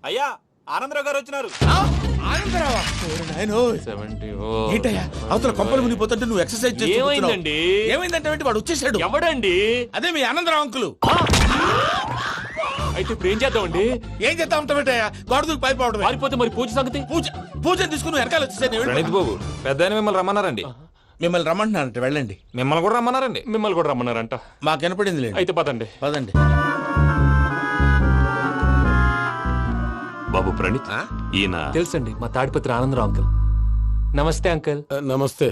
అయ్యా ఆనందరావు గారు వచ్చినారు. ఏంటయ్యా అవతల కొంపలు మునిగిపోతుంటే నువ్వు ఎక్సర్సైజ్ ఏమైందండి? ఏమైందంటే వాడు వచ్చేసాడు. ఎవడండి? అదే మీ ఆనందరావు అంకులు. అయితే ఇప్పుడు ఏం చేద్దామండి? ఏం చేస్తా ఉంటావేటయ్యా, గొడవకు పైపోవడం. పారిపోతే మరి పూజ సంగతి? పూజ తీసుకుని వెనకాల వచ్చేసాను. ప్రణీత్ బాబు పెద్ద మిమ్మల్ని రమ్మన్నారండి. మిమ్మల్ని రమ్మంటున్నారంట, వెళ్ళండి. మిమ్మల్ని కూడా రమ్మన్నారండి. మిమ్మల్ని కూడా రమ్మన్నారంట. మాకు వినపడింది లేదు. అయితే పదండి. పదండి. బాబు ప్రణీత్, ఈయన తెలుసండి, మా తాడిపత్రి ఆనందరావు అంకుల్. నమస్తే అంకుల్. నమస్తే.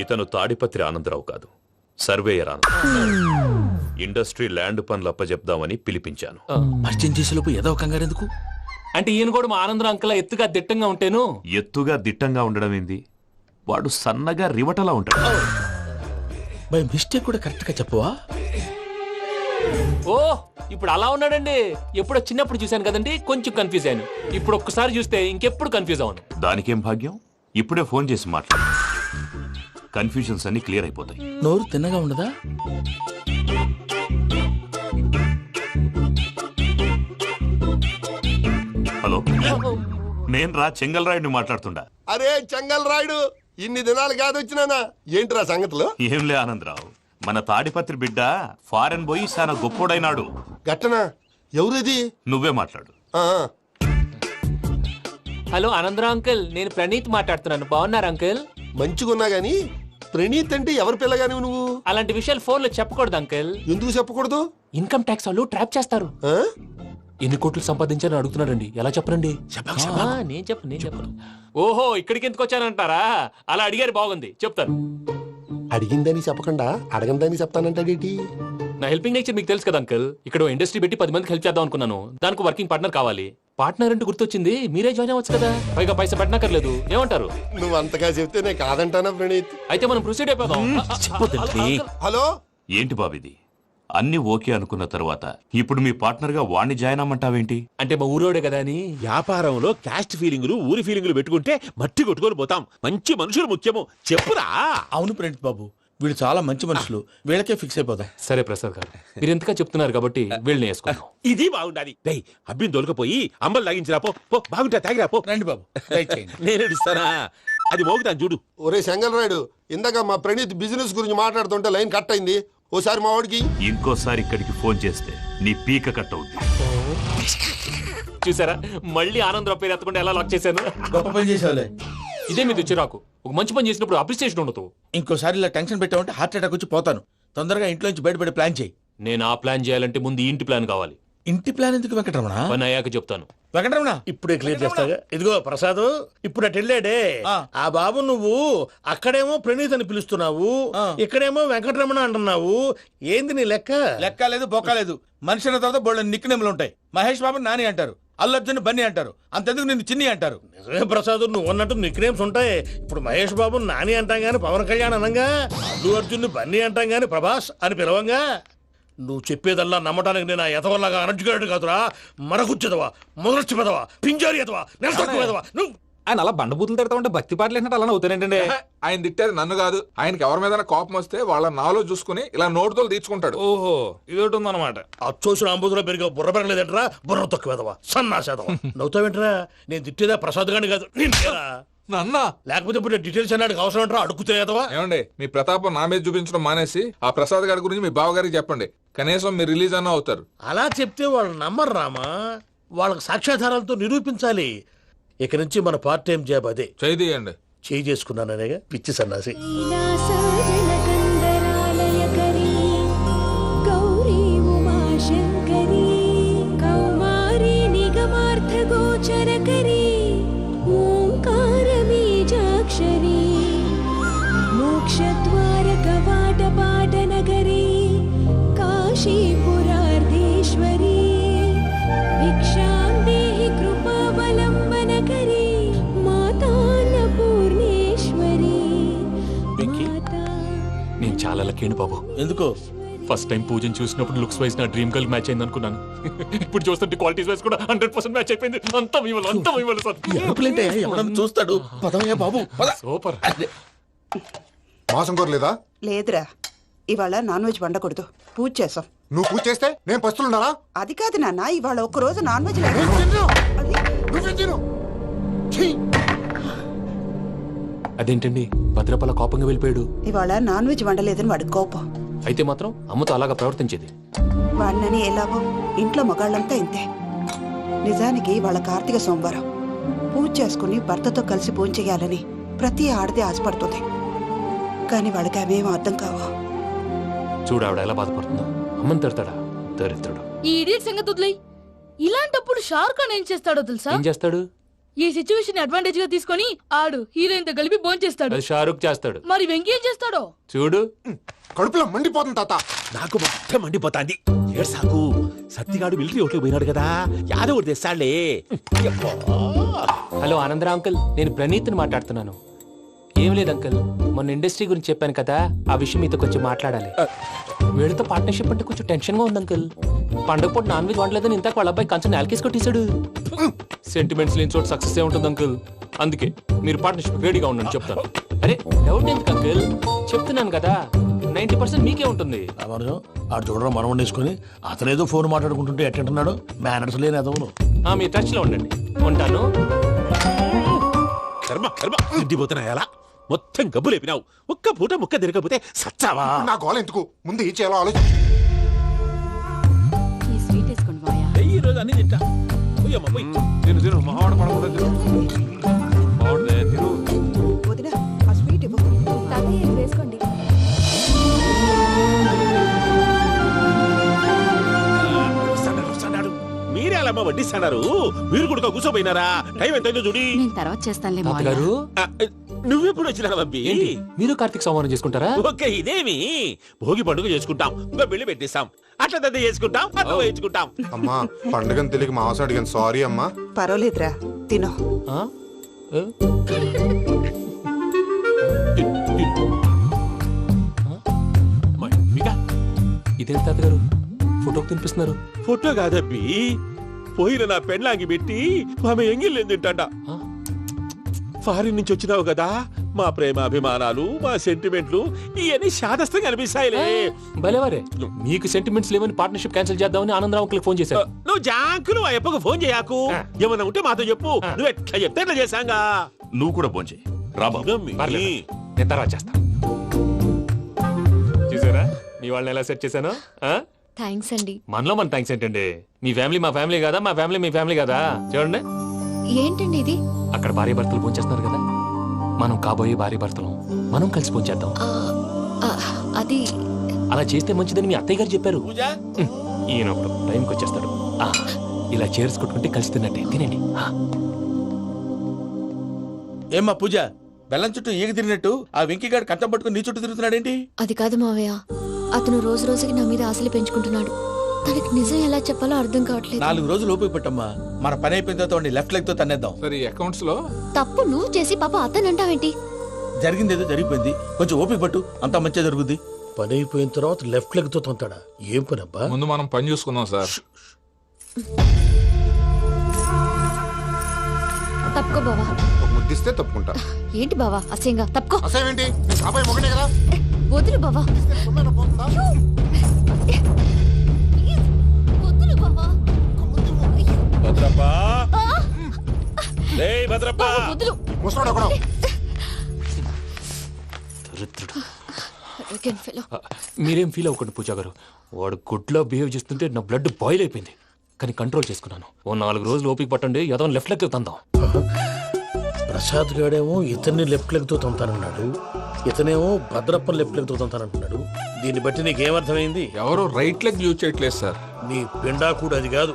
ఇతను తాడిపత్రి ఆనందరావు కాదు, సర్వేయర్ ఆనందరావు. ఇండస్ట్రీ ల్యాండ్ పనులు అప్పజెప్దామని పిలిపించాను. పరిచయం చేసేలోపు ఏదో కంగారు ఎందుకు? అంటే ఈయన కూడా మా ఆనందరావు అంకుల్ ఎత్తుగా దిట్టంగా ఉంటాను. ఎత్తుగా దిట్టంగా ఉండడం ఏంది, వాడు సన్నగా రివటలా ఉంటాడు. బై మిస్టేక్ కూడా కరెక్ట్ గా చెప్పవా? ఓ ఇప్పుడు అలా ఉన్నాడండి. ఎప్పుడో చిన్నప్పుడు చూశాను కదండి, కొంచెం కన్ఫ్యూజ్ అయ్యాను. ఇప్పుడు ఒక్కసారి చూస్తే ఇంకెప్పుడు కన్ఫ్యూజ్ అవును. దానికేం భాగ్యం, ఇప్పుడే ఫోన్ చేసి మాట్లాడు. కన్ఫ్యూజన్స్ అన్ని క్లియర్ అయిపోతాయి. నోరు తిన్నగా ఉండదా? హలో, నేను రా చెంగల్రాయుడిని మాట్లాడుతుండా. అరే చెంగల్ రాయుడు, ఇన్ని దినాలు కాదు వచ్చినానా? ఏంట్రా సంగతులు? ఏంలే ఆనందరావు, మన తాడిపత్రి బిడ్డ ఫారెన్ పోయి చాలా గొప్పోడైనాడు. గట్టనా? ఎవరిది? నువ్వే మాట్లాడు. ఆ, హలో ఆనందరావు అంకుల్, నేను ప్రణీత్ మాట్లాడుతున్నాను. బాగున్నారు అంకుల్? మంచిగున్నా గాని ప్రణీత్ అంటే ఎవరి పిల్లగాని నువ్వు? అలాంటి విషయాలు ఫోన్ లో చెప్పకూడదు అంకుల్. ఎందుకు చెప్పకూడదు? ఇన్కమ్ ట్యాక్స్ వాళ్ళు ట్రాప్ చేస్తారు. ఆ? ఎన్ని కోట్లు సంపాదించాలని అడుగుతున్నారండి. ఎలా చెప్పరండి? నేను చెప్పను. ఓహో, ఇక్కడికి ఎందుకు వచ్చానంటారా? అలా అడిగారు, బాగుంది, చెప్తాను. అడిగిందని చెప్పకుండా అడగందని చెప్తానంటాడేటి? నా హెల్పింగ్ నేచర్ మీకు తెలుసు కదా అంకుల్. ఇక్కడ ఇండస్ట్రీ పెట్టి 10 మందికి హెల్ప్ చేద్దాం అనుకున్నాను. దానికి వర్కింగ్ పార్ట్నర్ కావాలి. పార్ట్నర్ అంటే గుర్తొచ్చింది, మీరే జాయిన్ అవ్వచ్చు కదా. పైగా పైసా పెట్టనక్కర్లేదు. ఏమంటారు? నువ్వు అంతగా చెప్తే నేను కాదంటానా ప్రణీత్? అయితే మనం ప్రొసీడ్ అయిపోదాం. హలో, ఏంటి బాబిది, అన్ని ఓకే అనుకున్న తర్వాత ఇప్పుడు మీ పార్ట్నర్ గా వాణ్ణి జాయిన్ అమ్మంటావేంటి? అంటే మా ఊరోడే కదా అని. వ్యాపారంలో క్యాస్ట్ ఫీలింగులు ఊరి ఫీలింగులు పెట్టుకుంటే మట్టి కొట్టుకొని పోతాం. మంచి మనుషులు ముఖ్యము. చెప్పురా. అవును ప్రణీత్ బాబు, వీళ్ళు చాలా మంచి మనుషులు. వీళ్ళకే ఫిక్స్ అయిపోదాం. సరే ప్రసాద్ గారు, మీరు ఎంతగా చెప్తున్నారు కాబట్టి వీళ్ళని వేసుకున్నాం. ఇది బాగుండాలి. డై అబ్బిని దొలకపోయి అంబలు తాగించిరా పో. పో బాగుంటా తాగిరా పో. రండి బాబు, దయచేయండి. నేను ఇస్తానా? అది మోగుతాను చూడు. ఒరే చెంగల్ రాయుడు, ఇందాక మా ప్రణీత్ బిజినెస్ గురించి మాట్లాడుతుంటే లైన్ కట్ అయింది. ఓసారి మా వాడికి ఇంకోసారి ఇక్కడికి ఫోన్ చేస్తే నీ పీక కట్ అవుద్ది. చూసారా, మళ్ళీ ఆనందరావు పేరు ఎత్తకుండా ఎలా లాక్ చేశాను. గొప్ప పని చేసేవాళ్ళే. ఇదే మీద చిరాకు. ఒక మంచి పని చేసినప్పుడు అప్రిసియేషన్ ఉండదు. ఇంకోసారి ఇలా టెన్షన్ పెట్టామంటే హార్ట్ అటాక్ వచ్చి పోతాను. తొందరగా ఇంట్లో నుంచి బయటపడే ప్లాన్ చేయి. నేను ఆ ప్లాన్ చేయాలంటే ముందు ఈ ఇంటి ప్లాన్ కావాలి. ఇంటి ప్లాన్ ఎందుకు వెంకటరమణ? పని అయ్యాక చెప్తాను. వెంకటరమణ ఇప్పుడే క్లియర్ చేస్తాగా. ఇదిగో ప్రసాద్, ఇప్పుడు అటు వెళ్ళాడే ఆ బాబు, నువ్వు అక్కడేమో ప్రణీత్ అని పిలుస్తున్నావు, ఇక్కడేమో వెంకటరమణ అంటున్నావు. ఏంది నీ లెక్క? లెక్క లేదు, బొక్క లేదు. మనిషి అన్న తర్వాత బోళ్ళ నిక్నెములు ఉంటాయి. మహేష్ బాబు నాని అంటారు, అల్లు అర్జున్ బన్నీ అంటారు, అంతెందుకు నిన్ను చిన్ని అంటారు. నిజమే ప్రసాద్, నువ్వు అన్నట్టు నిక్ నేమ్స్ ఉంటాయి. ఇప్పుడు మహేష్ బాబు నాని అంటాం గాని పవన్ కళ్యాణ్ అనంగా, అల్లు అర్జున్ బన్నీ అంటాం గాని ప్రభాస్ అని పిలవంగా. నువ్వు చెప్పేదల్లా నమ్మటానికి నేను ఎతవల్లాగా అనర్జుకేటెడ్ కాదురా. మరగుచ్చదవా, మొదలచ్చి పెదవా, పింజారి ఎదవా, నెలసొక్కు పెదవా నువ్వు. ఆయన అలా బండబూతులు తిడతా ఉంటే భక్తి పాటలు ఏంటంటే అలా అవుతానంటే. ఆయన తిట్టేది నన్ను కాదు, ఆయనకి ఎవరి మీద కోపం వస్తే వాళ్ళ నాలో చూసుకుని ఇలా నోటుతో తీర్చుకుంటాడు. ఓహో, ఇదొకటి ఉందన్నమాట. అచ్చోసిన అంబుధులో పెరిగే బుర్ర పెరగలేదంటరా. బుర్ర తొక్కువేదవా, సన్నాసేదవా. నవ్వుతావేంట్రా? నేను తిట్టేదా ప్రసాద్ గాని కాదు, నిన్నేరా. నన్నా లేకపోతే ఇప్పుడు డీటెయిల్స్ అన్నాడు అవసరం అంటారా? అడుగుతాయేదవా. ఏమండి, మీ ప్రతాపం నా మీద చూపించడం మానేసి ఆ ప్రసాద్ గారి గురించి మీ బావగారికి చెప్పండి. కనీసం మీరు రిలీజ్ అన్న అవుతారు. అలా చెప్తే వాళ్ళు నమ్మరు రామా. వాళ్ళకి సాక్ష్యాధారాలతో నిరూపించాలి. ఇక నుంచి మన పార్ట్ టైం జాబ్ అదే. చేయండి. చేయి చేసుకున్నాననేగా పిచ్చి సన్నాసి. మోక్షద్వారకవాటపాటనగరీ కాశీపురార్ధేశ్వరీ భిక్షాం దేహి కృపావలంబనకరీ మాతాన్నపూర్ణేశ్వరీ. నేను చాలా లక్కీ బాబు. ఎందుకో? ఫస్ట్ టైం పూజను చూసినప్పుడు లుక్స్ వైజ్ నా డ్రీమ్ గర్ల్ మ్యాచ్ అయింది అనుకున్నాను. ఇప్పుడు చూస్తుంటే క్వాలిటీస్ వైజ్ కూడా 100% మ్యాచ్ అయిపోయింది. అంతా మీ వల్ల సార్. ఎవడన్నా చూస్తాడు. పదవయ్యా బాబు, పద. సూపర్. మాసం కోరలేదా? లేదురా. ఇవాళ నాన్ వెజ్ వండకూడదు, పూజ చేసాం. నువ్వు పూజ చేస్తే నేను పస్తులున్నారా? అది కాదు నాన్న, ఇవాళ ఒక్క రోజు నాన్ వెజ్ లేదు. నువ్వే తిను. ఛీ! అదేంటండి భద్రపల కోపంగా వెళ్ళిపోయాడు? ఇవాళ నాన్ వెజ్ వండలేదని వాడి కోపం. అయితే మాత్రం అమ్మతో అలాగా ప్రవర్తించేది. వాడినని ఎలాగో ఇంట్లో మగాళ్ళంతా ఇంతే. నిజానికి వాళ్ళ కార్తీక సోమవారం పూజ చేసుకుని భర్తతో కలిసి పూజ చేయాలని ప్రతి ఆడది ఆశపడుతుంది. కానీ వాళ్ళకి అవేం అర్థం కావు. చూడు ఆవిడ ఎలా బాధపడుతుందో. అమ్మని తిడతాడా దరిద్రుడు. ఈ ఇడియట్ సంగతి వదిలేయ్. ఇలాంటప్పుడు షారుఖ్ ఖాన్ ఏం చేస్తాడో తెలుసా? ఏం చేస్తాడు? ఈ సిచ్యువేషన్ అడ్వాంటేజ్ గా తీసుకొని ఆడు హీరోయిన్ తో కలిపి బోన్ చేస్తాడు. అది షారుఖ్ చేస్తాడు. మరి వెంకీ ఏం చేస్తాడో చూడు. కడుపులో మండిపోతుంది తాత. నాకు మొత్తం మండిపోతాంది. ఏడ్సాకు, సత్తిగాడు మిలిటరీ ఓట్లకు పోయినాడు కదా, యాదవ్ తెస్తాడులే. హలో ఆనందరా అంకుల్, నేను ప్రణీత్ని మాట్లాడుతున్నాను. ఏం లేదు అంకుల్, మొన్న ఇండస్ట్రీ గురించి చెప్పాను కదా, ఆ విషయం మీతో కొంచెం మాట్లాడాలి. వీళ్ళతో పార్ట్నర్షిప్ అంటే కొంచెం టెన్షన్ గా ఉంది అంకుల్. పండగ పూట నాన్ వెజ్ వండలేదని ఇంతకు వాళ్ళ అబ్బాయి కంచెం నేలకేసి కొట్టేశాడు. సెంటిమెంట్స్ లేని చోట సక్సెస్ ఏ ఉంటుంది అంకుల్. అందుకే మీరు పార్ట్నర్షిప్ రెడీగా ఉండండి చెప్తాను. అరే డౌట్ ఎందుకు అంకుల్, చెప్తున్నాను కదా 90% మీకే ఉంటుంది. రామానుజం ఆడు చూడడం మనం వండేసుకుని అతనేదో ఫోన్ మాట్లాడుకుంటుంటే ఎట్టంటున్నాడు. మేనర్స్ లేని అదవును. మీ టచ్ లో ఉండండి. ఉంటాను. కర్మ కర్మ, ఇంటిపోతున్నా ఎలా మొత్తం గబ్బు లేపినావు. ఒక్క పూట ముక్క తిరగకపోతే సచ్చావా? నా గోల ఎందుకు, ముందు ఏం చేయాలో ఆలోచించు. ఈ స్వీట్ వేసుకోండి మాయా. ఈ రోజు అన్ని తింటా. పోయమ్మ, పోయ్. తిను తిను మావాడు పడకుండా తిను. మావాడిదే తిను. వదినా ఆ స్వీట్ ఇవ్వు. వేసుకోండి. వస్తాడు. మీరే అలా అమ్మ వడ్డిస్తాడారు. మీరు కూడా కూర్చోపోయినారా? టైం ఎంతైందో చూడి. నేను తర్వాత చేస్తానులే తాతగారు ఆ, నువ్వెప్పుడు వచ్చినా బంబి? ఏంటి మీరు కార్తీక సంహారం చేసుకుంటారా? ఓకే, ఇదేమి భోగి పండుగ చేసుకుంటాం, ఇంకా బిల్లు పెట్టిస్తాం, అట్లా దద్ద చేసుకుంటాం, అట్లా వేయించుకుంటాం. అమ్మా పండుగని తెలియక మాంసం అడిగాను, సారీ అమ్మా. పర్వాలేదురా, తినో. ఆ? ఏ? ఇదేంటి తాతగారు ఫోటోకి తినిపిస్తున్నారు? ఫోటో కాదబ్బి, పోయిన నా పెళ్ళాంగి పెట్టి ఆమె ఎంగిల్ తింటాడ. ఫారిన్ నుంచి వచ్చినావు కదా, మా ప్రేమ అభిమానాలు, మా సెంటిమెంట్లు ఇవన్నీ శాదస్తంగా అనిపిస్తాయిలే. భలేవారే, మీకు సెంటిమెంట్స్ లేవని పార్ట్నర్షిప్ క్యాన్సిల్ చేద్దామని ఆనందరావు అంకుల్ ఫోన్ చేశారు. నువ్వు జాంకులు ఆ అప్పకు ఫోన్ చేయకు. ఏమన్నా ఉంటే మాతో చెప్పు. నువ్వు ఎట్లా చెప్తే ఎట్లా చేశాంగా. నువ్వు కూడా భోంచేయి రా బాబు. పర్లేదు, నేను తర్వాత చేస్తా. చూసారా మీ వాళ్ళని ఎలా సెట్ చేశాను? థ్యాంక్స్ అండి. మనలో మన థ్యాంక్స్ ఏంటండి? మీ ఫ్యామిలీ మా ఫ్యామిలీ కదా, మా ఫ్యామిలీ మీ ఫ్యామిలీ కదా. చూడండి, ఏంటండి ఇది? అక్కడ భార్య భర్తలు పోంచేస్తున్నారు కదా, మనం కాబోయే భార్య భర్తలు మనం కలిసి పోంచేద్దాం. అది అలా చేస్తే మంచిదని మీ అత్తయ్య గారు చెప్పారు. పూజ ఈయన ఒకడు టైంకి వచ్చేస్తాడు. ఇలా చేర్స్ కొట్టుకుంటే కలిసి తిన్నట్టే. తినండి. ఏమ్మా పూజ, బెల్లం చుట్టూ ఈగ తిరిగినట్టు ఆ వెంకీగాడు కంచం పట్టుకుని నీ చుట్టూ తిరుగుతున్నాడేంటి? అది కాదు మావయ్య, అతను రోజు రోజుకి నా మీద ఆశలు పెంచుకుంటున్నాడు. తనకి నిజం ఎలా చెప్పాలో అర్థం కావట్లేదు. 4 రోజులు ఓపిక పట్టమ్మా, మన పని అయిపోయిన తర్వాత లెఫ్ట్ లెగ్ తో తన్నేద్దాం. సరే అకౌంట్స్ లో తప్పు నువ్వు చేసి పాప అతను అంటావేంటి? జరిగింది ఏదో జరిగిపోయింది, కొంచెం ఓపిక పట్టు, అంతా మంచిగా జరుగుద్ది. పని అయిపోయిన తర్వాత లెఫ్ట్ లెగ్ తో తొంతాడా? ఏం పని అబ్బా? ముందు మనం పని చూసుకుందాం సార్. తప్పుకో బావా. ఒక ముద్దిస్తే తప్పుకుంటా. ఏంటి బావా అసహ్యంగా? తప్పుకో. అసేమేంటి, నీ కాబోయే మొగనే కదా. వదులు బావా. సొమ్మేనా పోతుందా? వదులు బావా. భద్రప్పా, రేయ్ భద్రప్పా. వదులు. ముసలోడు ఒకడు. దరిద్రుడు. Arrogant fellow. మీరేం ఫీల్ అవ్వకండి పూజా గారు. వాడు గుడ్లో బిహేవ్ చేస్తుంటే నా బ్లడ్ బాయిల్ అయిపోయింది. కానీ కంట్రోల్ చేసుకున్నాను. ఓ 4 రోజులు ఓపిక పట్టండి, ఏదో లెఫ్ట్ లెగ్ తందాం. ప్రసాద్ గాడేమో ఇతన్ని లెఫ్ట్ లెగ్ తో తొంతానన్నాడు, ఇతనేమో భద్రప్ప లెఫ్ట్ లెగ్ తో తొంతానంటున్నాడు. దీన్ని బట్టి నీకేమర్థమైంది? ఎవరు రైట్ లెగ్ యూజ్ చేయట్లేదు సార్. నీ పిండా కూడా అది కాదు.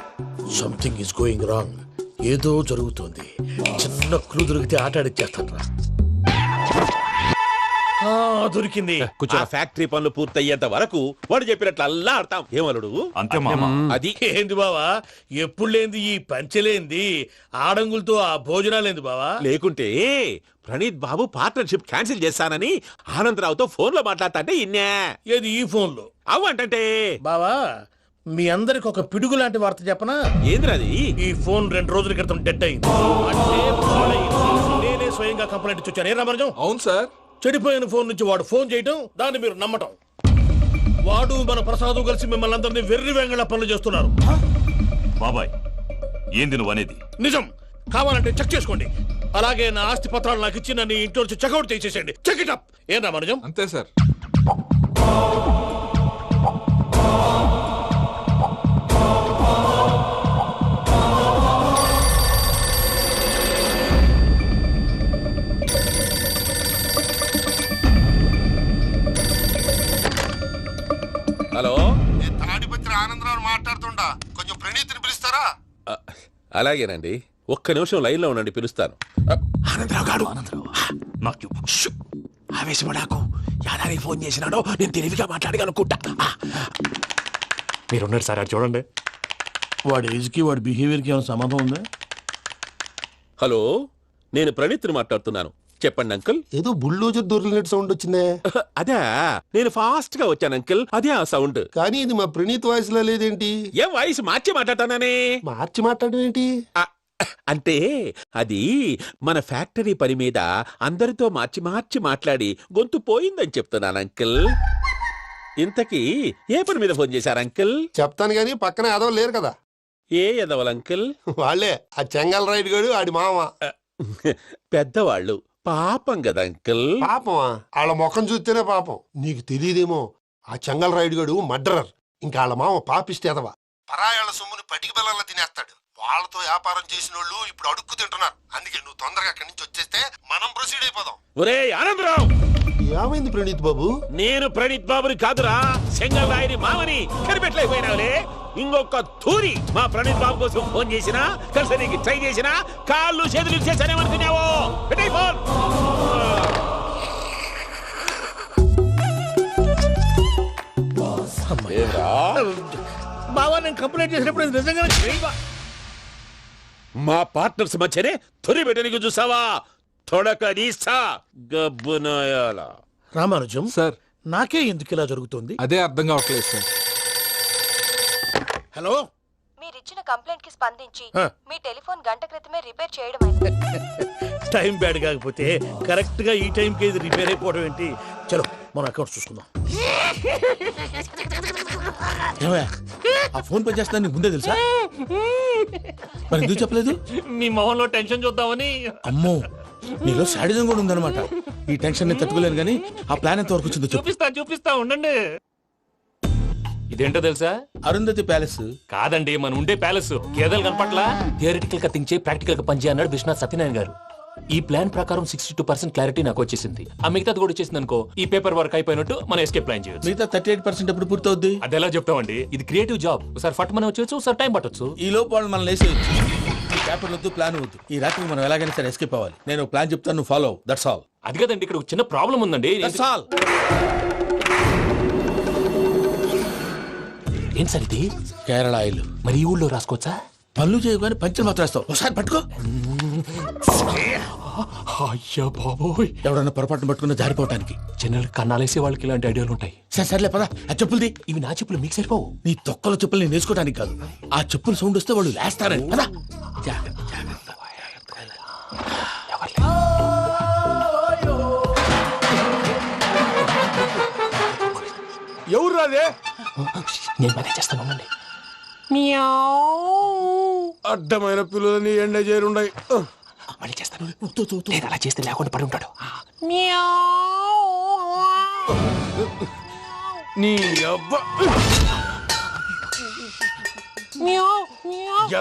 Something is going wrong. ఏదో జరుగుతోంది. చిన్న క్లూ దొరికితే ఆట ఆడిచ్చేస్తాను రా. దొరికింది. కొంచెం ఫ్యాక్టరీ పనులు పూర్తయ్యేంత వరకు వాడు చెప్పినట్లు అల్లా ఆడతాం. ఏమలుడు అంతే మామ. అది ఏంది బావా, ఎప్పుడు లేంది ఈ పంచలేంది, ఆడంగులతో ఆ భోజనాలేంది బావా? లేకుంటే ప్రణీత్ బాబు పార్ట్నర్షిప్ క్యాన్సిల్ చేస్తానని ఆనందరావుతో ఫోన్ లో మాట్లాడతాంటే ఇన్నే. ఏది ఈ ఫోన్ లో? అవు అంటే బావా, మీ అందరికి ఒక పిడుగు లాంటి వార్త చెప్పనా? ఏంద్రది? ఈ ఫోన్ 2 రోజుల క్రితం డెడ్ అయింది. అంటే పాడైంది. నేనే స్వయంగా కంప్లైంట్ ఇచ్చి వచ్చాను. ఏ రామరాజం? అవును సార్. చెడిపోయిన ఫోన్ నుంచి వాడు ఫోన్ చేయటం, దాన్ని మీరు నమ్మటం. వాడు మన ప్రసాదు కలిసి మిమ్మల్ని అందరినీ వెర్రి వెంగళ పనులు చేస్తున్నారు. బాబాయ్ ఏంది నువ్వు అనేది? నిజం. కావాలంటే చెక్ చేసుకోండి. అలాగే నా ఆస్తి పత్రాలు నాకు ఇచ్చి నన్ను ఇంట్లో నుంచి చెక్అౌట్ చేసేసండి. Check it up. ఏం రామానుజం? అంతే సార్. హలో, నేను తాడిపత్రి ఆనందరావు మాట్లాడుతుండా, కొంచెం ప్రణీతిని పిలుస్తారా? అలాగేనండి, ఒక్క నిమిషం లైన్ లో ఉండండి, పిలుస్తాను. ఆనందరావు గాడు ఆవేశపడాకు. యాదానికి ఫోన్ చేసినాడో నేను తెలివిగా మాట్లాడగలనుకుంటా. మీరున్నారు సార్, అది చూడండి. వాడి ఏజ్కి వాడి బిహేవియర్కి ఏమైనా సంబంధం ఉందా? హలో, నేను ప్రణీత్ని మాట్లాడుతున్నాను. చెప్పండి అంకుల్. ఏదో బుల్డోజర్ దొరికినట్టు సౌండ్ వచ్చిందే. అదే, నేను ఫాస్ట్ గా వచ్చాను అంకుల్, అదే ఆ సౌండ్. కానీ ఇది మా ప్రణీత్ వాయిస్ లో లేదేంటి? ఏం వాయిస్ మార్చి మాట్లాడతానని? మార్చి మాట్లాడడం ఏంటి? అంటే అది మన ఫ్యాక్టరీ పని మీద అందరితో మార్చి మార్చి మాట్లాడి గొంతు పోయిందని చెప్తున్నాను అంకుల్. ఇంతకీ ఏ పని మీద ఫోన్ చేశారు అంకుల్? చెప్తాను గానీ పక్కన ఏదో లేరు కదా. ఏ ఎదవల్ అంకుల్? వాళ్ళే ఆ చెంగల్ రైడ్ గడు ఆడి మామ. పెద్దవాళ్ళు, పాపం కదా అంకుల్. పాపమా? వాళ్ళ ముఖం చూస్తేనే పాపం. నీకు తెలియదేమో, ఆ చెంగల్ రైడ్ గడు మర్డరర్. ఇంకా వాళ్ళ మామ పాపిస్తేదవా. పరాయాళ్ళ సొమ్ముని పటికి బెల్లంలో తినేస్తాడు. వాళ్ళతో వ్యాపారం చేసిన వాళ్ళు ఇప్పుడు అడుక్కు తింటున్నారు. అందుకే నువ్వు తొందరగా అక్కడి నుంచి వచ్చేస్తే మనం ప్రొసీడ్ అయిపోదాం. ఒరే ఆనందరావు! ఏమైంది ప్రణీత్ బాబు? నేను ప్రణీత్ బాబుని కాదురా, సెంగల్ రాయని మామని. కనిపెట్టలేకపోయినావులే. ఇంకొక తూరి మా ప్రణీత్ బాబు కోసం ఫోన్ చేసినా, కలిసి నీకు ట్రై చేసినా కాళ్ళు చేతులు చేశానేమనుకున్నావో. పెట్టేయ్ ఫోన్. బావా, నేను కంప్లైంట్ చేసినప్పుడు ఇది నిజంగానే మా పార్ట్నర్స్ మధ్యనే తొలి పెట్టడానికి చూసావా? తొడక నీస్తా గబ్బునాయాల. రామానుజం సార్, నాకే ఎందుకు ఇలా జరుగుతుంది? అదే అర్థం కావట్లేదు సార్. హలో, మీరిచ్చిన కంప్లైంట్ కి స్పందించి ఆ. మీ టెలిఫోన్ గంట క్రితమే రిపేర్ చేయడం టైం బ్యాడ్ కాకపోతే కరెక్ట్ గా ఈ టైంకి ఇది రిపేర్ అయిపోవడం ఏంటి? చలో మన అకౌంట్ చూసుకుందాం. ఏమయ్య, ఆ ఫోన్ పని చేస్తున్నా నీకు ముందే తెలుసా? మరి ఎందుకు చెప్పలేదు? మీ మొహంలో టెన్షన్ చూద్దామని. అమ్మో, నీలో శాడిజం కూడా ఉందన్నమాట. ఈ టెన్షన్ ని తట్టుకోలేను కానీ ఆ ప్లాన్ ఎంత వరకు వచ్చిందో చెప్పు. చూపిస్తా ఉండండి. ఇదేంటో తెలుసా? అరుంధతి ప్యాలెస్ కాదండి, మన ఉండే ప్యాలెస్. గేదెలు కనపట్లా? థియరిటికల్ గా థింక్ చేయి, ప్రాక్టికల్ గా పనిచేయ అన్నాడు విశ్వనాథ్ సత్యనారాయణ గారు. ఈ ప్లాన్ ప్రకారం 62% క్లారిటీ నాకు వచ్చేసింది. ఆ మిగతాది కూడా వచ్చేసింది అనుకో, ఈ పేపర్ వర్క్ అయిపోయినట్టు మనం ఎస్కేప్ ప్లాన్ చేయొచ్చు. మిగతా 38% ఎప్పుడు పూర్తవుద్ది? అది ఎలా చెప్తామండి? ఇది క్రియేటివ్ జాబ్. ఒకసారి ఫట్ మనం వచ్చేచ్చు, ఒకసారి టైం పట్టొచ్చు. ఈ లోపు వాళ్ళు మనం లేసేయచ్చు. ఈ పేపర్ వద్దు, ప్లాన్ వద్దు. ఈ రాత్రి మనం ఎలాగైనా సరే ఎస్కేప్ అవ్వాలి. నేను ప్లాన్ చెప్తాను, నువ్వు ఫాలో. That's all. అది కదండి, ఇక్కడ ఒక చిన్న ప్రాబ్లం ఉందండి. That's all. ఏం సార్ ఇది? కేరళ ఆయిల్. మరి ఈ ఊళ్ళో రాసుకోవచ్చా? పనులు చేయగానే పంచర్ మాత్రం వేస్తావు. ఒకసారి పట్టుకో. అయ్యా బాబోయ్, ఎవడన్నా పొరపాటున పట్టుకున్న జారిపోవటానికి. జనరల్ కన్నాలేసే వాళ్ళకి ఇలాంటి ఐడియాలు ఉంటాయి. సర్లే పదా, ఆ చెప్పులది. ఇవి నా చెప్పులు మీకు సరిపోవు. నీ తొక్కల చెప్పులు నేను వేసుకోవడానికి కాదు, ఆ చెప్పులు సౌండ్ వస్తే వాళ్ళు లేస్తారని. పదా. ఎవరు రాదే? నేను పనే చేస్తాను. అడ్డమైన పిల్లలని ఎండ చేరుండయి. మళ్ళీ చేస్తాను. లేదు, అలా చేస్తే లేకుండా పడి ఉంటాడు. నీ అబ్బా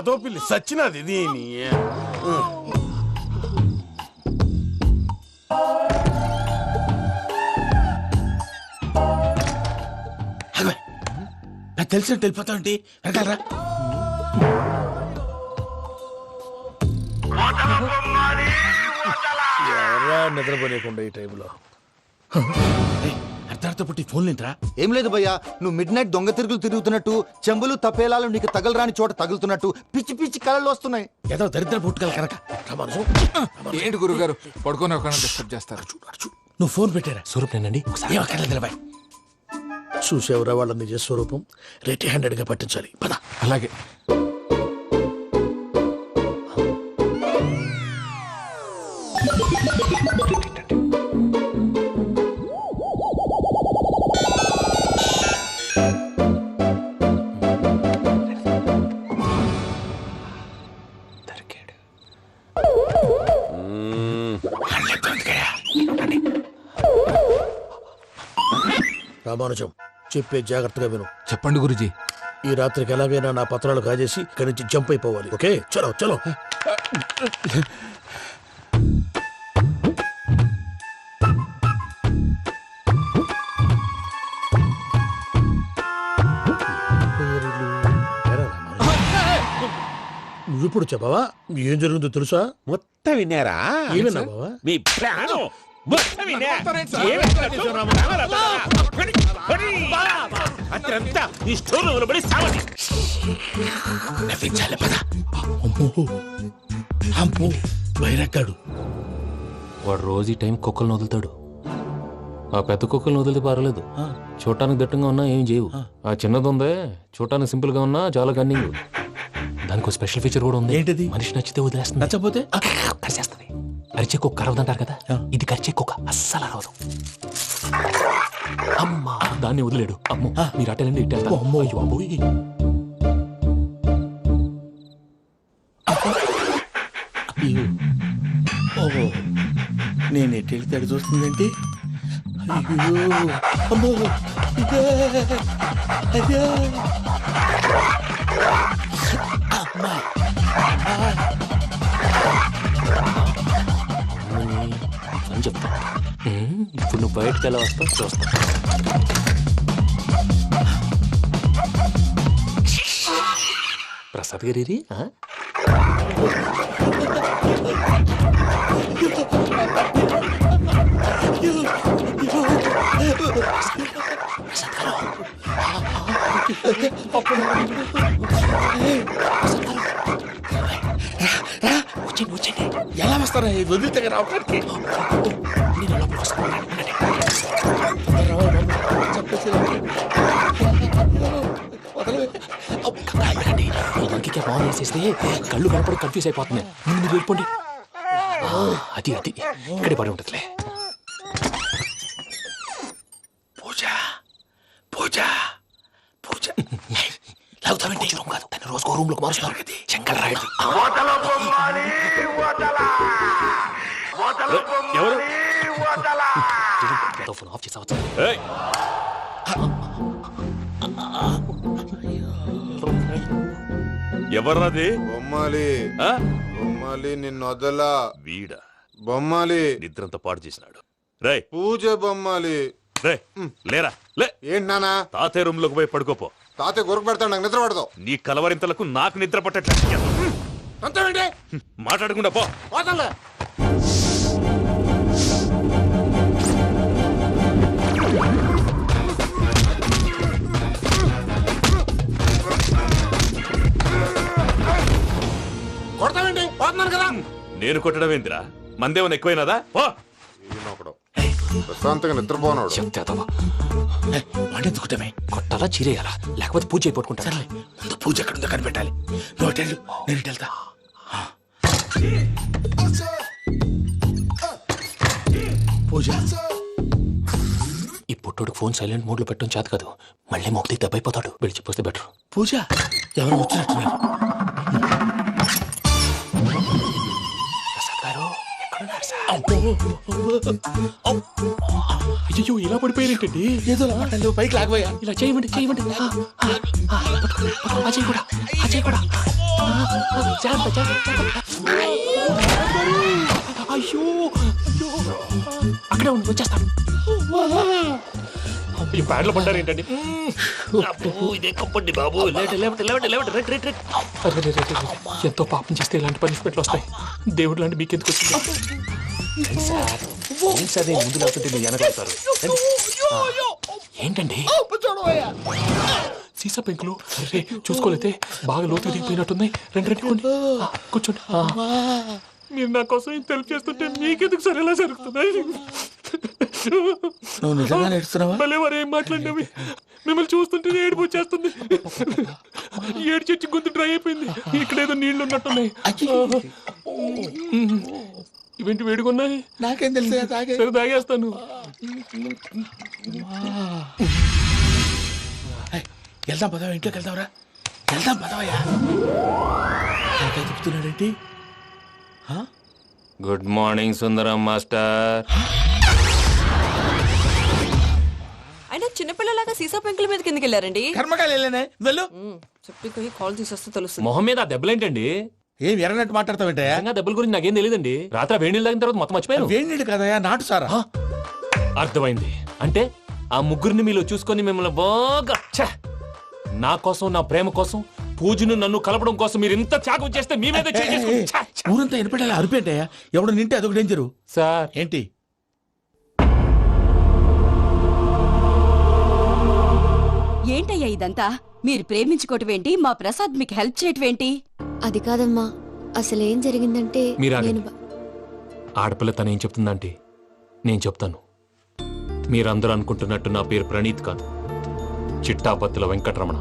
ఎదో పిల్లి సచ్చినది దీని. నాకు తెలిసినట్టు వెళ్ళిపోతా ఉంటే వెనకాలరా. ఎవరా నిద్రపోలేకుండా ఈ టైంలో? అర్ధార్థ పుట్టి ఫోన్ లేంట్రా. ఏం లేదు భయ్యా, నువ్వు మిడ్ నైట్ దొంగ తిరుగులు తిరుగుతున్నట్టు, చెంబులు తపేలాలు నీకు తగలరాని చోట తగులుతున్నట్టు పిచ్చి పిచ్చి కళలు వస్తున్నాయి. ఏదో దరిద్ర పుట్టుకల కనుక. ఏంటి గురుగారు పడుకొని ఒక డిస్టర్బ్ చేస్తారు? నువ్వు ఫోన్ పెట్టారా? స్వరూప్ నేనండి. ఒకసారి నిలబాయ్. చూసేవరా వాళ్ళ నిజ స్వరూపం. రెట్టి హ్యాండెడ్ గా పట్టించాలి. పద. అలాగే. రామానుజం చెప్పే జాగ్రత్తగా విను. చెప్పండి గురుజీ. ఈ రాత్రికి ఎలాగైనా నా పత్రాలు కాజేసి ఇక్కడి నుంచి జంప్ అయిపోవాలి. ఓకే, చలో చలో. నువ్విప్పుడు చెప్పవా ఏం జరుగుతుందో తెలుసా? మొత్తం విన్నారా? ఏమన్నా బావా? మీ ప్రాణం మొత్తం విన్నా? అత్రంతా ఈ స్టోర్ పడి సావని. నవ్వించాలి పద. అమ్మో అమ్మో బైరక్కాడు. వాడు రోజు ఈ టైం కుక్కలను వదులుతాడు. ఆ పెద్ద కుక్కలను వదిలితే పర్లేదు, చూడటానికి దట్టంగా ఉన్నా ఏం చేయవు. ఆ చిన్నది ఉందే చూడటానికి సింపుల్ గా ఉన్నా చాలా కన్నింగ్. దానికి ఒక స్పెషల్ ఫీచర్ కూడా ఉంది. ఏంటిది? మనిషి నచ్చితే వదిలేస్తుంది, నచ్చపోతే కరిచేస్తుంది. అరిచే కుక్క అరవదంటారు కదా, ఇది కరిచే కుక్క అస్సలు అరవదు. అమ్మా దాన్ని వదిలేడు. అమ్మో మీరు అటెండి ఇటు వెళ్తారు. అమ్మో అయ్యో అబ్బోయ్. ఓహో నేను ఎటు వెళ్తాడు చూస్తుందంటే అయ్యో అమ్మో ఇదే అదే అమ్మా అని చెప్తా. ఇప్పుడు నువ్వు బయటకు ఎలా వస్తావు చూస్తా. ప్రసాద్ గారి వచ్చండి. ఎలా వస్తారా వదిలితే రావడానికి? బాగా వేసేస్తే కళ్ళు కనపడి కన్ఫ్యూజ్ అయిపోతున్నాయి. ముందు మీరు వెళ్ళిపోండి. అది అది ఇక్కడే పడి ఉంటుందిలే. పూజ పూజ పూజ లాగుతామంటే రూమ్ కాదు, తన రోజుకో రూమ్ లోకి మారుస్తున్నారు కదా శంకర్ రాయుడు. ఎవరు? ఫోన్ ఆఫ్ చేసావచ్చు. ఎవర్రాది? బొమ్మాలి బొమ్మాలి నిన్ను వదలా. వీడ బొమ్మాలి నిద్రంతా పాడు చేసినాడు. రే పూజ బొమ్మాలి. రే లేరా లే. ఏంటి నానా? తాతయ్య రూమ్ లోకి పోయి పడుకోపో. తాతయ్య గురకు పెడతాడు, నాకు నిద్ర పడతావు. నీ కలవరింతలకు నాకు నిద్ర పట్టట్లేదు. అంతేంటి మాట్లాడకుండా పో. పోతాలే. కొడతావేంటి? పోతున్నాను కదా. నేను కొట్టడం ఏందిరా? మందేమన్నా ఎక్కువైనదా? పో. ప్రశాంతంగా నిద్రపోనాడు. చెప్తేదవా వండెత్తుకుంటామే. కొట్టాలా చీరేయాలా లేకపోతే పూజ అయిపోట్టుకుంటా. సర్లే ముందు పూజ ఎక్కడుందో కనిపెట్టాలి. నువ్వు అటెండు, నేను ఇటు వెళ్తా. పూజ ఈ పుట్టోడికి ఫోన్ సైలెంట్ మోడ్ లో పెట్టడం చేత కాదు. మళ్ళీ మొక్కి దెబ్బైపోతాడు. విడిచిపోతే బెటర్. పూజ ఎవరు వచ్చినట్టున్నారు? అయ్యో ఇలా పడిపోయారేంటండి? ఏదో పైకి లాగబోయా. ఇలా చేయమండి చేయమండి. అజయ్ కూడా అజయ్ కూడా జాగ్రత్త జాగ్రత్త. అయ్యో అక్కడే ఉండి వచ్చేస్తాను. ఈ బ్యాడ్లో పడ్డారు ఏంటండి? ఎంతో పాపం చేస్తే ఇలాంటి పనిష్మెంట్లు వస్తాయి. దేవుడు లాంటి మీకెందుకు వచ్చింది? సార్ ముందు లేకపోతే మీరు వెనకాడతారు. ఏంటండి సీసా పెంకులు చూసుకోలేతే బాగా లోతు దిగిపోయినట్టున్నాయి. రెండు రెండు కూర్చోండి. మీరు నా కోసం ఇంత హెల్ప్ చేస్తుంటే మీకెందుకు సరే ఎలా జరుగుతున్నాయి? నువ్వు నిజంగా నేర్చుతున్నావా? భలే వారు ఏం మాట్లాడినవి. మిమ్మల్ని చూస్తుంటే ఏడుపు వచ్చేస్తుంది. ఏడు చెట్టు గొంతు డ్రై అయిపోయింది. ఇక్కడ ఏదో నీళ్లు ఉన్నట్టున్నాయి. ఇవేంటి వేడుకున్నాయి? నాకేం తెలుసు, సరే తాగేస్తాను. వెళ్దాం పదవా, ఇంట్లోకి వెళ్దాంరా. వెళ్దాం పదవయ్యా. చెప్తున్నాడేంటి? గుడ్ మార్నింగ్ సుందరం మాస్టర్. అయినా చిన్నపిల్లలాగా సీసా పెంకుల మీద కిందకి వెళ్ళారండి. కర్మకాయలు వెళ్ళానే వెళ్ళు. చెప్పి కాల్ తీసేస్తే తెలుస్తుంది. మొహం మీద ఆ దెబ్బలేంటండి? ఏం ఎర్రనట్టు మాట్లాడతావేంటయా? దెబ్బల గురించి నాకేం తెలియదండి. రాత్రి వేడి నీళ్ళు తాగిన తర్వాత మొత్తం మర్చిపోయాను. వేడి నీళ్ళు కదయా, నాటు సారా. అర్థమైంది. అంటే ఆ ముగ్గురిని మీలో చూసుకొని మిమ్మల్ని బాగా నా కోసం, నా ప్రేమ కోసం, పూజను నన్ను కలపడం కోసం మీరు ఇంత త్యాగం చేస్తే మీ మీద ఊరంతా ఎనపెట్టాలి అరిపేంటయా? ఎవడు నింటే అదొక డేంజరు. సార్ ఏంటి? ఏంటయ్యా ఇదంతా? మీరు ప్రేమించుకోవటం ఏంటి? మా ప్రసాద్ మీకు హెల్ప్ చేయటం ఏంటి? అది కాదమ్మా, అసలు ఏం జరిగిందంటే మీరు నేను ఆడపిల్ల తనేం చెప్తుందంటే నేను చెప్తాను. మీరందరూ అనుకుంటున్నట్టు నా పేరు ప్రణీత్ కాదు, చిట్టాబత్తుల వెంకటరమణ.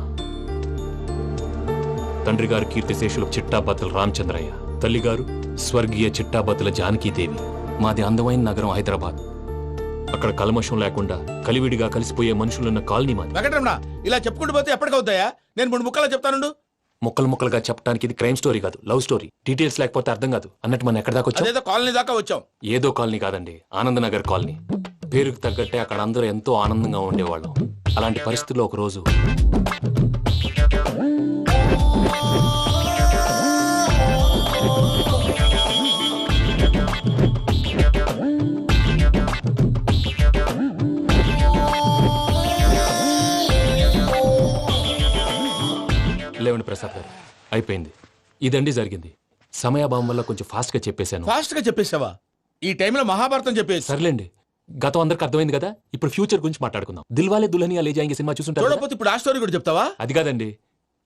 తండ్రి గారు కీర్తిశేషులు చిట్టాబత్తుల రామచంద్రయ్య, తల్లిగారు స్వర్గీయ చిట్టాబత్తుల జానకీదేవి. మాది అందమైన నగరం హైదరాబాద్. అక్కడ కల్మషం లేకుండా కలివిడిగా కలిసిపోయే మనుషులున్న కాలనీ మాది. వెంకటరమణ, ఇలా చెప్పుకుంటూ పోతే ఎప్పటికవుతాయా? నేను 3 ముక్కలా చెప్తానుండు. ముక్కలు ముక్కలుగా చెప్పడానికి ఇది క్రైమ్ స్టోరీ కాదు, లవ్ స్టోరీ. డీటెయిల్స్ లేకపోతే అర్థం కాదు. అన్నట్టు మనం ఎక్కడ దాకా వచ్చాం? అదేదో కాలనీ దాకా వచ్చాం. ఏదో కాలనీ కాదండి, ఆనందనగర్ కాలనీ. పేరుకు తగ్గట్టే అక్కడ అందరూ ఎంతో ఆనందంగా ఉండేవాళ్ళం. అలాంటి పరిస్థితుల్లో ఒక రోజు లేవండి ప్రసాద్ గారు, అయిపోయింది. ఇదండి జరిగింది. సమయాభావం వల్ల కొంచెం ఫాస్ట్ గా చెప్పేశాను. ఫాస్ట్ గా చెప్పేసావా? ఈ టైంలో మహాభారతం చెప్పేసి. సర్లేండి, గతం అందరికి అర్థమైంది కదా. ఇప్పుడు ఫ్యూచర్ గురించి మాట్లాడుకుందాం. దిల్వాలే దుల్హనియా లే జాయేంగే సినిమా చూసుంటారు. చూడకపోతే ఇప్పుడు ఆ స్టోరీ కూడా చెప్తావా? అది కాదండి,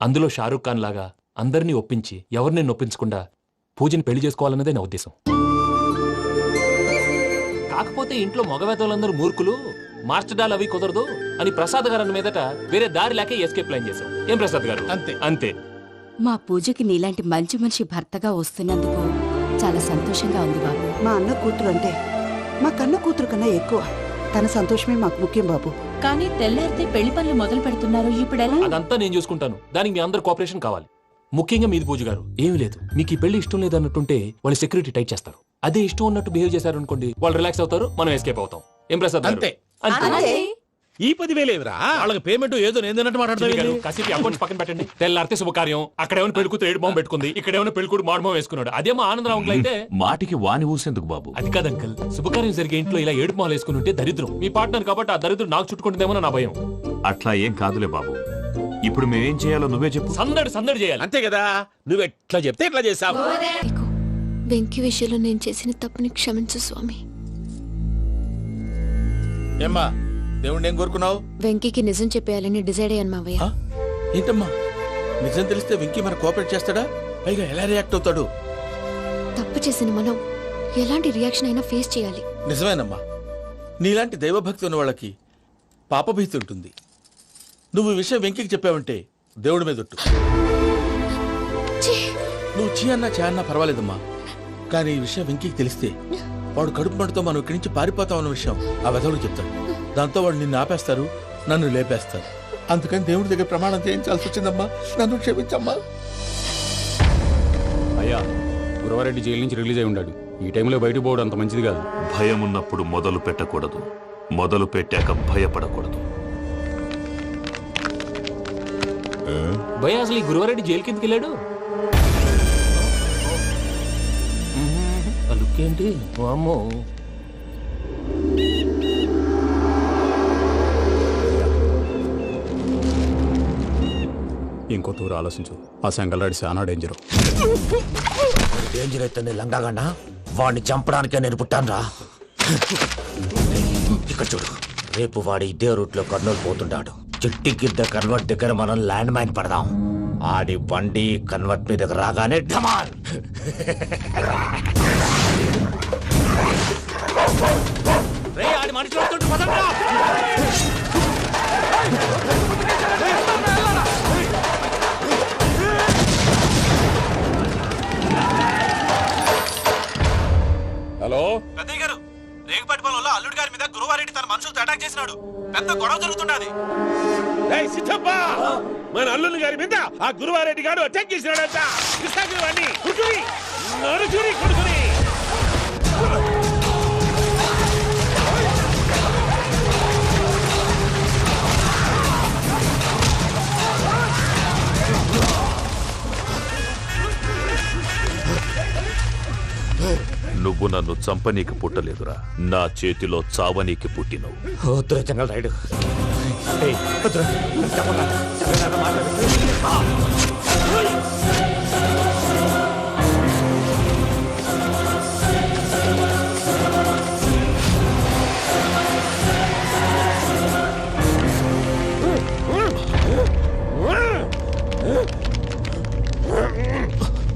అందులో షారూక్ ఖాన్ లాగా అందరినీ ఒప్పించి ఎవరిని నొప్పించకుండా పూజని పెళ్లి చేసుకోవాలన్నదే నా ఉద్దేశం. కాకపోతే ఇంట్లో మగవేతలందరూ మూర్ఖులు, మార్చడాలు అవి కుదరదు అని ప్రసాద్ గారు అన్న మీదట వేరే దారి లేక ఎస్కేప్ ప్లాన్ చేశాం. ఏం ప్రసాద్ గారు? అంతే అంతే. మా పూజకి నీలాంటి మంచి మనిషి భర్తగా వస్తున్నందుకు చాలా సంతోషంగా ఉంది బాబు. మా అన్న కూతురు అంటే మా కన్న కూతురు కన్నా ఎక్కువ. తన సంతోషమే మాకు ముఖ్యం బాబు. కానీ తెల్లారితే పెళ్లి పనులు మొదలు పెడుతున్నారు, ఇప్పుడు ఎలా? అదంతా నేను చూసుకుంటాను. దానికి మీ అందరు కోఆపరేషన్ కావాలి. ముఖ్యంగా మీది పూజ గారు. ఏమీ లేదు, మీకు ఈ పెళ్లి ఇష్టం లేదు అన్నట్టుంటే వాళ్ళు సెక్యూరిటీ టైట్ చేస్తారు. అదే ఇష్టం ఉన్నట్టు బిహేవ్ చేశారు అనుకోండి, వాళ్ళు రిలాక్స్ అవుతారు, మనం ఎస్కేప్ అవుతాం. ఏం ప్రసాద్ గారు? అంతే. ఈ 10,000 ఏమిరా? వాళ్ళకి పేమెంట్ ఏదో నేందన్నట్టు మాట్లాడతాను. కాసేపు అకౌంట్స్ పక్కన పెట్టండి. తెల్లారితే శుభకార్యం. అక్కడ ఏమైనా పెళ్లికూతురు ఏడు మొహం పెట్టుకుంది, ఇక్కడ ఏమైనా పెళ్లికూడు మాడు మొహం వేసుకున్నాడు. అదేమో ఆనందరావు అంకుల్ అయితే మాటికి వాని ఊసేందుకు బాబు? అది కాదు అంకుల్, శుభకార్యం జరిగే ఇంట్లో ఇలా ఏడు మొహాలు వేసుకుని ఉంటే దరిద్రం. మీ పార్ట్నర్ కాబట్టి ఆ దరిద్రం నాకు చుట్టుకుంటుందేమో నా భయం. అట్లా ఏం కాదులే బాబు. ఇప్పుడు మేమేం చేయాలో నువ్వే చెప్పు. సందడి సందడి చేయాలి. అంతే కదా, నువ్వు ఎట్లా చెప్తే ఎట్లా చేసావు. వెంకీ విషయంలో నేను చేసిన తప్పుని క్షమించు స్వామి. ఏమ్మా, దేవుణ్ణి ఏం కోరుకున్నావు? వెంకీకి నిజం చెప్పేయాలని డిసైడ్ అయ్యాను మావయ్య. ఏంటమ్మా, నిజం తెలిస్తే వెంకీ మన కోఆపరేట్ చేస్తాడా? పైగా ఎలా రియాక్ట్ అవుతాడు? తప్పు చేసిన మనం ఎలాంటి రియాక్షన్ అయినా ఫేస్ చేయాలి. నిజమేనమ్మా, నీలాంటి దైవభక్తి ఉన్న వాళ్ళకి పాపభీతి ఉంటుంది. నువ్వు ఈ విషయం వెంకీకి చెప్పావంటే దేవుడి మీద ఒట్టు. నువ్వు చీ అన్నా చే అన్నా పర్వాలేదమ్మా, కానీ ఈ విషయం వెంకీకి తెలిస్తే వాడు కడుపు మంటతో మనం ఇక్కడి నుంచి పారిపోతాం అన్న విషయం ఆ వెధవుడు చెప్తాడు. దాంతో వాడు నిన్ను ఆపేస్తారు, నన్ను లేపేస్తారు. అందుకని దేవుడి దగ్గర ప్రమాణం చేయించాల్సి వచ్చిందమ్మా, నన్ను క్షమించమ్మా. అయ్యా, గురవారెడ్డి జైలు నుంచి రిలీజ్ అయి ఉన్నాడు. ఈ టైంలో బయటకు పోవడం అంత మంచిది కాదు. భయం ఉన్నప్పుడు మొదలు పెట్టకూడదు, మొదలు పెట్టాక భయపడకూడదు. భయ అసలు ఈ గురువారెడ్డి జైలు కిందకి వెళ్ళాడు. అలుకేంటి అమ్మో. ఇంకో తూరు ఆలోచించు. ఆ సంగల్రాడి చాలా డేంజర్. డేంజర్ అయితే లంగాగండ వాడిని చంపడానికే నేను పుట్టాను. ఇక్కడ చూడు, రేపు వాడు ఇదే రూట్ లో కర్నూలు పోతుంటాడు. చిట్టి గిద్ద కన్వర్ట్ దగ్గర మనం ల్యాండ్ మైన్ పడదాం. ఆడి బండి కన్వర్ట్ మీద రాగానే ఢమాల్. హలో పెద్దయ్య గారు, రేగుపాటి పొలంలో అల్లుడి గారి మీద గురువారెడ్డి తన మనుషులతో అటాక్ చేసినాడు. పెద్ద గొడవ జరుగుతున్నది. సిద్ధప్ప, మన అల్లుని గారి మీద ఆ గురువారెడ్డి గారు అటాక్ చేసినాడంట. కృష్ణాగిరి కొడుకుని నరుచుని కొడుకుని. నువ్వు నన్ను చంపనీకి పుట్టలేదురా, నా చేతిలో చావనీకి పుట్టినవు. వద్దురా జంగల్ రైడ్.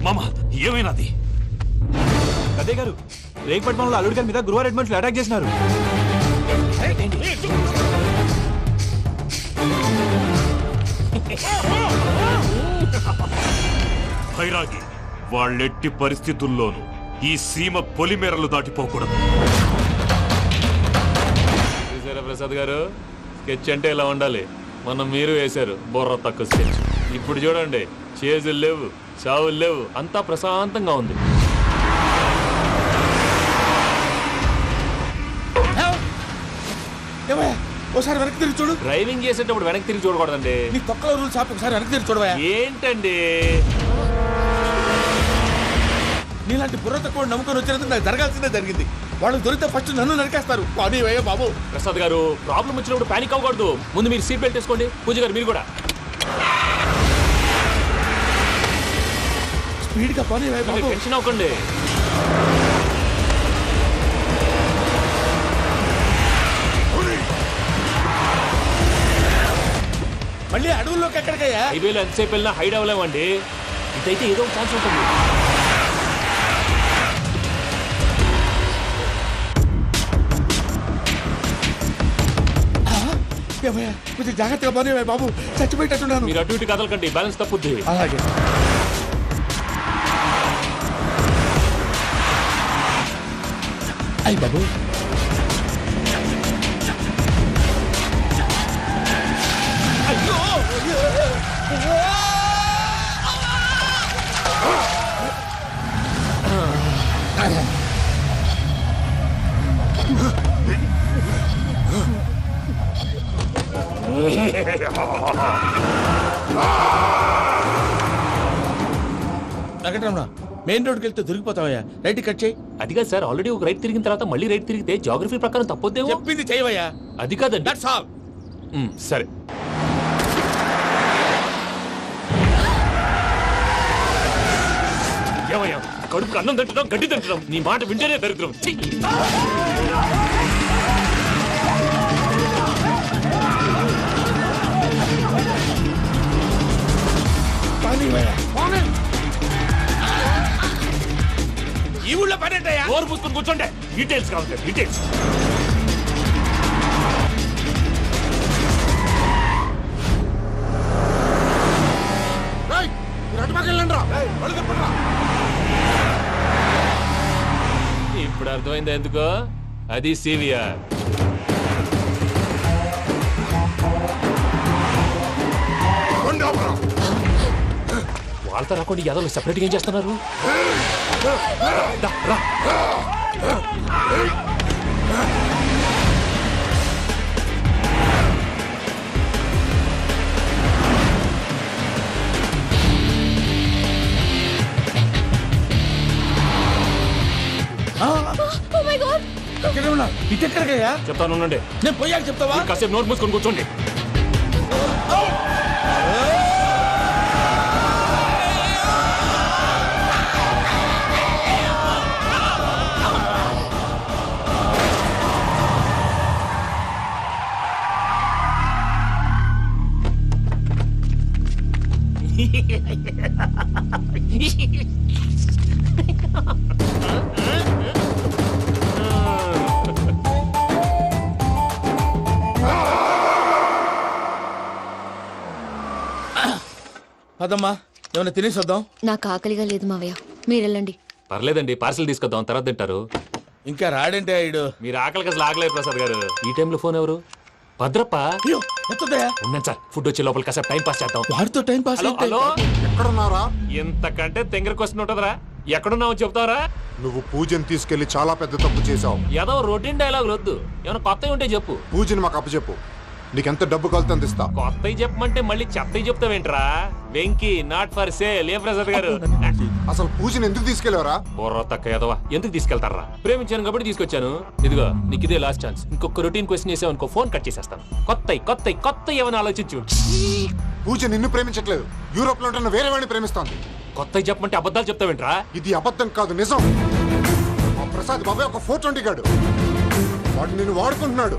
మామ ఏమైనాది? అదే గారు, రేగపట్నంలో అల్లుడి గారి మీద గురువారెడ్డి మనుషులు అటాక్ చేసినారు. భైరాగి, వాళ్ళెట్టి పరిస్థితుల్లోనూ ఈ సీమ పొలిమేరలు దాటిపోకూడదు. చూసారా ప్రసాద్ గారు, స్కెచ్ అంటే ఇలా ఉండాలి. మనం మీరు వేశారు బుర్ర తక్కువ స్కెచ్. ఇప్పుడు చూడండి, చేజులు లేవు, చావులు లేవు, అంతా ప్రశాంతంగా ఉంది. ఒకసారి వెనక్కి తిరిగి చూడు. డ్రైవింగ్ చేసేటప్పుడు వెనక్కి తిరిగి చూడకూడదండి. నీ తొక్కలో రూల్స్ ఆపి ఒకసారి వెనక్కి తిరిగి చూడవా. ఏంటండి నీలాంటి బుర్ర తక్కువ నమ్ముకొని వచ్చినందుకు నాకు జరగాల్సిందే జరిగింది. వాళ్ళు దొరికితే ఫస్ట్ నన్ను నరికేస్తారు. కానీ వయ్యా బాబు. ప్రసాద్ గారు, ప్రాబ్లం వచ్చినప్పుడు పానిక్ అవ్వకూడదు. ముందు మీరు సీట్ బెల్ట్ వేసుకోండి. పూజ గారు మీరు కూడా స్పీడ్గా పని బాబు. టెన్షన్ అవ్వకండి. మళ్ళీ అడవుల్లోకి ఎక్కడికయ్యా? హైవేలో ఎంతసేపు వెళ్ళినా హైడ్ అవ్వలేమండి. ఇదైతే ఏదో ఒక ఛాన్స్ ఉంటుంది. కొంచెం జాగ్రత్తగా పని బాబు, చచ్చిపోయేటట్టున్నాను. మీరు అటు ఇటు కదలకండి, బ్యాలెన్స్ తప్పుద్ది. అలాగే. అయ్యి బాబు, వెంకటరమణ, మెయిన్ రోడ్కి వెళ్తే దొరికిపోతావయ్యా. రైట్ కట్ చేయి. అది కాదు సార్, ఆల్రెడీ ఒక రైట్ తిరిగిన తర్వాత మళ్ళీ రైట్ తిరిగితే జాగ్రఫీ ప్రకారం తప్పొద్దేమో. చెప్పింది చేయవయ్యా. అది కాదండి. That's all. సరే. ఏమయ్యా, కడుపుకు అన్నం తింటున్నాం, గడ్డి తింటున్నాం. నీ మాట వింటేనే దరిద్రం. ఈ ఊళ్ళో పనేటయ్యా? ఓరు పూసుకొని కూర్చోండి. డీటెయిల్స్ కావాలి, డీటెయిల్స్. ఇప్పుడు అర్థమైంది ఎందుకో. అది సివిఆర్. వాళ్ళతో రాకుండా యాదవ్ సెపరేట్గా ఏం చేస్తున్నారు? ఇటెక్కడికయ్యా? చెప్తాను ఉండండి. నేను పోయాక చెప్తావా? కాసేపు నోట్ మూసుకొని కూర్చోండి. పదమ్మా, ఏమైనా తినేసి వద్దాం. నాకు ఆకలిగా లేదు మావయ్య, మీరు వెళ్ళండి. పర్లేదండి, పార్సల్ తీసుకొద్దాం, తర్వాత తింటారు. ఇంకా రాడంటే ఆయుడు. మీరు ఆకలికి అసలు ఆగలేదు ప్రసాద్ గారు. ఈ టైంలో ఫోన్ ఎవరు? భద్రప్ప. ఉన్నాను సార్, ఫుడ్ వచ్చే లోపల కాసేపు టైం పాస్ చేద్దాం. వాడితో టైం పాస్. హలో, ఎక్కడున్నారా? ఇంతకంటే తెంగర క్వశ్చన్ ఉంటుందిరా. ఎక్కడున్నావు చెప్తావరా? నువ్వు పూజని తీసుకెళ్లి చాలా పెద్ద తప్పు చేశావు. ఏదో రొటీన్ డైలాగ్ వద్దు, ఏమైనా కొత్తవి ఉంటే చెప్పు. పూజని మాకు అప్పచెప్పు. నీకెంత డబ్బు కలితే అంత ఇస్తా. కొత్తవి చెప్పమంటే మళ్ళీ చెత్తవి చెప్తావేంట్రా? Venky not for sale. ఏ ప్రసాద్ గారు అసలు పూజని ఎందుకు తీసుకెళ్లేవరా? బుర్ర తక్క ఎదవా, ఎందుకు తీసుకెళ్తారా? ప్రేమించాను కాబట్టి తీసుకొచ్చాను. ఇదిగో నీకు ఇదే లాస్ట్ ఛాన్స్. ఇంకొక రొటీన్ క్వశ్చన్ చేసావు అనుకో, ఫోన్ కట్ చేసేస్తాను. కొత్త ఏమైనా ఆలోచించు. పూజ నిన్ను ప్రేమించట్లేదు, యూరోప్ లో ఉంటున్న వేరే వాడిని ప్రేమిస్తోంది. కొత్తవి చెప్పమంటే అబద్ధాలు చెప్తావేంట్రా? ఇది అబద్ధం కాదు, నిజం. ఆ ప్రసాద్ బాబాయ్ ఒక 420 గాడు, వాడు నిన్ను వాడుకుంటున్నాడు.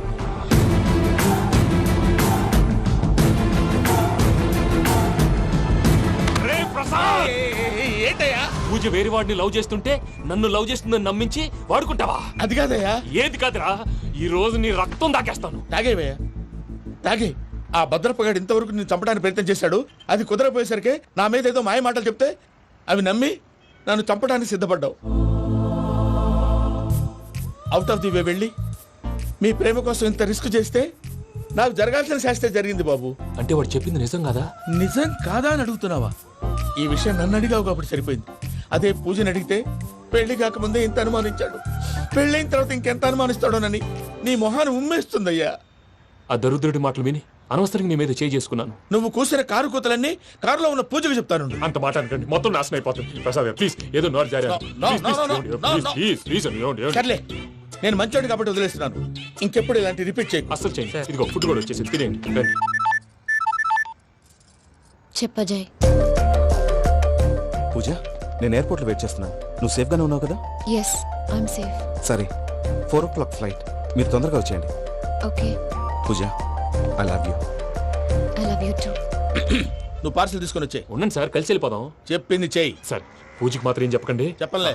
ఏంటయ్యా పూజ వేరే వాడిని లవ్ చేస్తుంటే నన్ను లవ్ చేస్తుందని నమ్మించి వాడుకుంటావా? అది కాదయ్యా. ఏది కాదురా, ఈ రోజు నీ రక్తం దాకేస్తాను. తాగేవయ్యా, తాగే. ఆ భద్రపగాడు ఇంతవరకు నేను చంపడానికి ప్రయత్నం చేశాడు. అది కుదరపోయేసరికి నా మీద ఏదో మాయ మాటలు చెప్తే అవి నమ్మి నన్ను చంపడానికి సిద్ధపడ్డావు. అవుట్ ఆఫ్ ది వే వెళ్ళి మీ ప్రేమ కోసం ఇంత రిస్క్ చేస్తే నాకు జరగాల్సిన శాస్త్రే జరిగింది బాబు. అంటే వాడు చెప్పింది నిజం కదా? నిజం కాదా అని అడుగుతున్నావా? ఈ విషయం నన్ను అడిగావు కాబట్టి సరిపోయింది. అదే పూజని అడిగితే పెళ్లి కాకముందే ఇంత అనుమానించాడు, పెళ్ళైన తర్వాత ఇంకెంత అనుమానిస్తాడోనని నీ మొహాన్ని ఉమ్మేస్తుందయ్యా. ఆ దరిద్రుడి మాటలు విని అనవసరంగా నీ మీద చేయి చేసుకున్నాను. నువ్వు కూసిన కారు కూతలన్నీ కారులో ఉన్న పూజకు చెప్తాను. అంత మాట అనకండి, మొత్తం నాశనం అయిపోతుంది. ప్రసాద్ ప్లీజ్, ఏదో నోరు జారీ. సర్లే, నేను మంచోడు కాబట్టి వదిలేస్తున్నాను. ఇంకెప్పుడు ఇలాంటి రిపీట్ చేయకు. అసలు చేయండి. ఇదిగో ఫుడ్ కూడా వచ్చేసి తినేయండి. రండి. చెప్పజాయ్. పూజ, నేను ఎయిర్పోర్ట్లో వెయిట్ చేస్తున్నాను. నువ్వు సేఫ్గానే ఉన్నావు కదా? Yes, I'm safe. సరే, 4 o'clock ఫ్లైట్. మీరు తొందరగా వచ్చేయండి. Okay. Pooja, I love you. I love you too. నువ్వు పార్సల్ తీసుకొని వచ్చే. ఉండండి సార్, కలిసి వెళ్ళిపోదాం. చెప్పింది చెయ్యి. సార్ పూజకి మాత్రం ఏం చెప్పకండి. చెప్పలే.